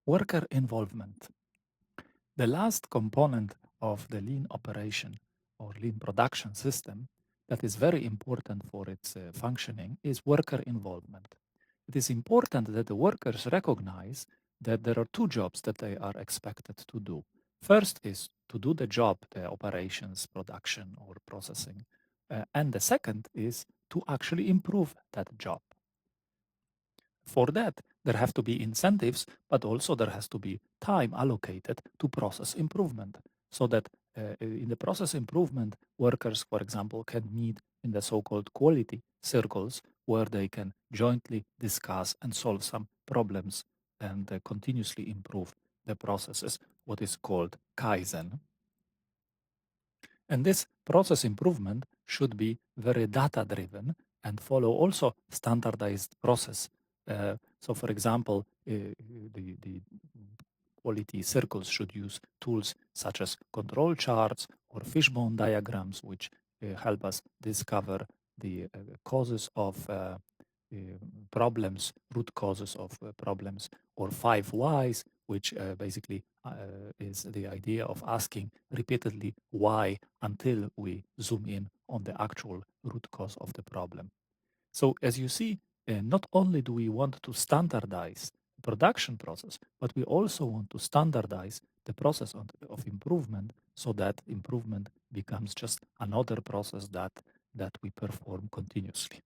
Worker involvement. The last component of the lean operation or lean production system that is very important for its functioning is worker involvement. It is important that the workers recognize that there are two jobs that they are expected to do. First is to do the job, the operations, production, or processing. And the second is to actually improve that job. For that, there have to be incentives, but also there has to be time allocated to process improvement so that in the process improvement, workers, for example, can meet in the so-called quality circles where they can jointly discuss and solve some problems and continuously improve the processes, what is called Kaizen. And this process improvement should be very data driven and follow also standardized process. So, for example, the quality circles should use tools such as control charts or fishbone diagrams, which help us discover the causes of problems, root causes of problems, or 5 whys, which basically is the idea of asking repeatedly why until we zoom in on the actual root cause of the problem. So, as you see, not only do we want to standardize the production process, but we also want to standardize the process of improvement so that improvement becomes just another process that we perform continuously.